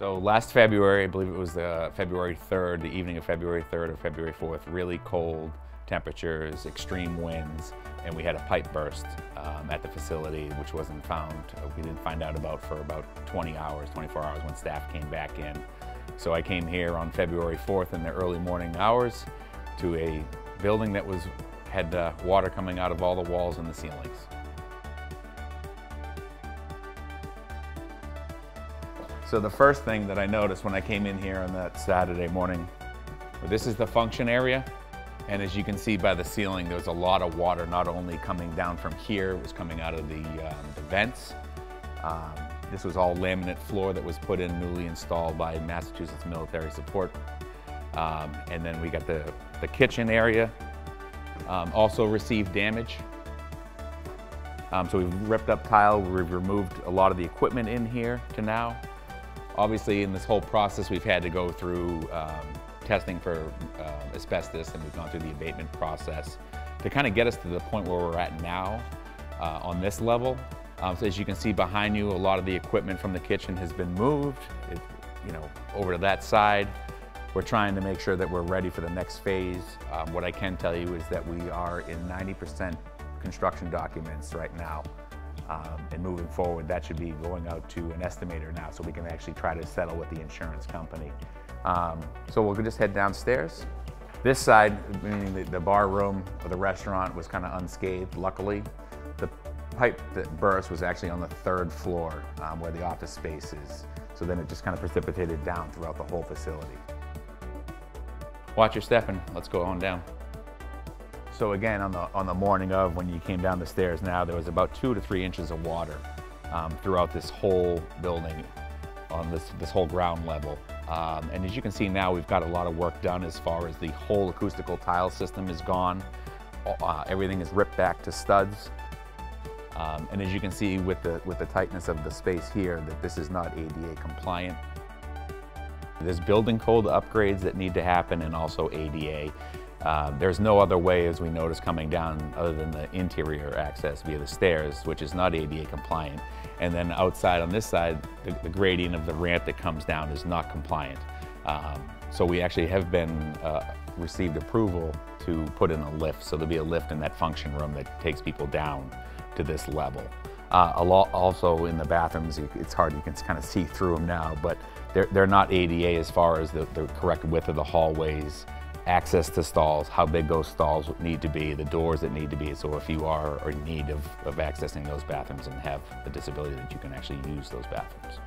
So last February, I believe it was February 3rd, the evening of February 3rd or February 4th, really cold temperatures, extreme winds, and we had a pipe burst at the facility, which wasn't found, we didn't find out about for about 20 hours, 24 hours when staff came back in. So I came here on February 4th in the early morning hours to a building that had water coming out of all the walls and the ceilings. So the first thing that I noticed when I came in here on that Saturday morning, this is the function area. And as you can see by the ceiling, there was a lot of water, not only coming down from here, it was coming out of the vents. This was all laminate floor that was put in, newly installed by Massachusetts Military Support. And then we got the kitchen area, also received damage. So we've ripped up tile, we've removed a lot of the equipment in here to now. Obviously, in this whole process, we've had to go through testing for asbestos, and we've gone through the abatement process to kind of get us to the point where we're at now on this level. So as you can see behind you, a lot of the equipment from the kitchen has been moved, over to that side. We're trying to make sure that we're ready for the next phase. What I can tell you is that we are in 90% construction documents right now. And moving forward, that should be going out to an estimator now so we can actually try to settle with the insurance company. So we'll just head downstairs. This side, meaning the bar room or the restaurant, was kind of unscathed, luckily. The pipe that burst was actually on the 3rd floor where the office space is. So then it just kind of precipitated down throughout the whole facility. Watch your step and let's go on down. So again, on the morning of when you came down the stairs now, there was about 2 to 3 inches of water throughout this whole building on this whole ground level. And as you can see now, we've got a lot of work done as far as the whole acoustical tile system is gone. Everything is ripped back to studs. And as you can see with the tightness of the space here, that this is not ADA compliant. There's building code upgrades that need to happen, and also ADA. There's no other way, as we noticed coming down, other than the interior access via the stairs, which is not ADA compliant. And then outside on this side, the gradient of the ramp that comes down is not compliant. So we actually have been received approval to put in a lift. So there'll be a lift in that function room that takes people down to this level. Also in the bathrooms, it's hard, you can kind of see through them now, but they're not ADA as far as the correct width of the hallways, access to stalls, how big those stalls need to be, the doors that need to be. So if you are in need of accessing those bathrooms and have a disability, that you can actually use those bathrooms.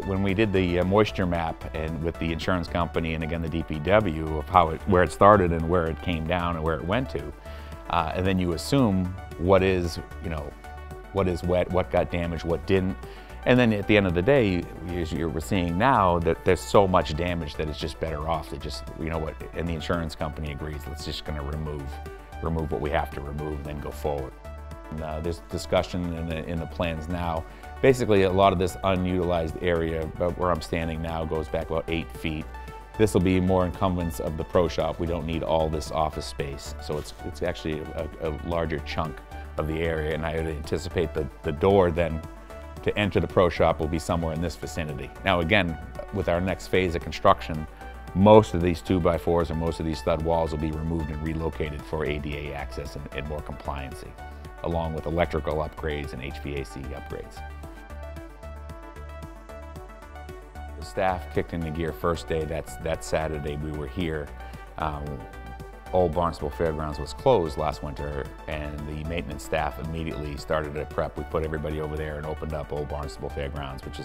When we did the moisture map and with the insurance company and again the DPW of where it started and where it came down and where it went to, and then you assume what is wet, what got damaged, what didn't. And then at the end of the day, as we're seeing now, that there's so much damage that it's just better off to just, and the insurance company agrees, let's just gonna remove what we have to remove and then go forward. And, there's discussion in the plans now. Basically, a lot of this unutilized area, about where I'm standing now, goes back about 8 feet. This will be more incumbents of the pro shop. We don't need all this office space. So it's actually a larger chunk of the area, and I would anticipate the door then to enter the pro shop will be somewhere in this vicinity. Now again, with our next phase of construction, most of these 2x4s and most of these stud walls will be removed and relocated for ADA access and more compliancy, along with electrical upgrades and HVAC upgrades. The staff kicked into gear first day, that Saturday we were here. Old Barnstable Fairgrounds was closed last winter, and the maintenance staff immediately started a prep. We put everybody over there and opened up Old Barnstable Fairgrounds, which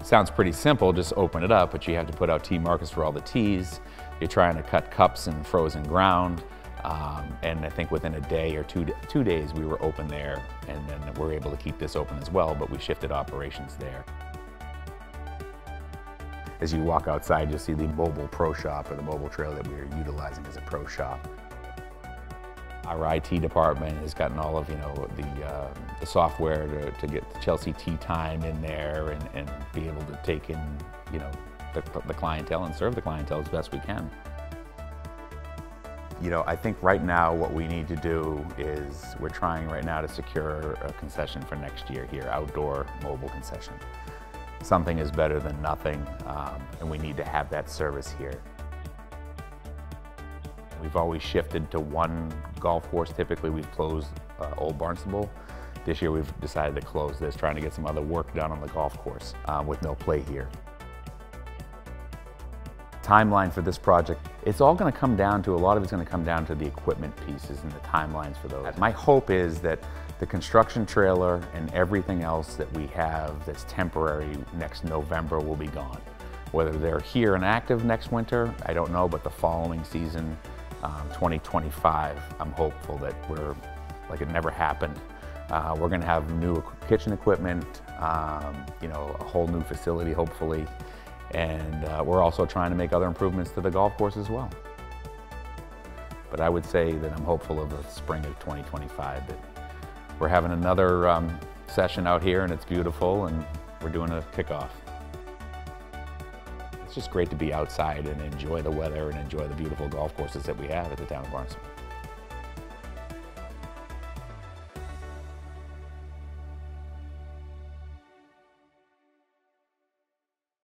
sounds pretty simple, just open it up, but you have to put out tee markers for all the tees. You're trying to cut cups in frozen ground, and I think within a day or two days we were open there, and then we're able to keep this open as well, but we shifted operations there. As you walk outside, you'll see the mobile pro shop, or the mobile trailer that we are utilizing as a pro shop. Our IT department has gotten all of the software to get the Chelsea Tea Time in there and be able to take in the clientele and serve the clientele as best we can. You know, I think right now what we need to do is we're trying right now to secure a concession for next year here, outdoor mobile concession. Something is better than nothing, and we need to have that service here. We've always shifted to one golf course. Typically we've closed Old Barnstable. This year we've decided to close this, trying to get some other work done on the golf course with no play here. Timeline for this project, it's all going to come down to, a lot of it's going to come down to the equipment pieces and the timelines for those. My hope is that the construction trailer and everything else that we have that's temporary next November will be gone. Whether they're here and active next winter, I don't know, but the following season, 2025, I'm hopeful that we're, like it never happened. We're going to have new kitchen equipment, you know, a whole new facility hopefully. And we're also trying to make other improvements to the golf course as well. But I would say that I'm hopeful of the spring of 2025, that we're having another session out here and it's beautiful and we're doing a kickoff. It's just great to be outside and enjoy the weather and enjoy the beautiful golf courses that we have at the town of Barnstable.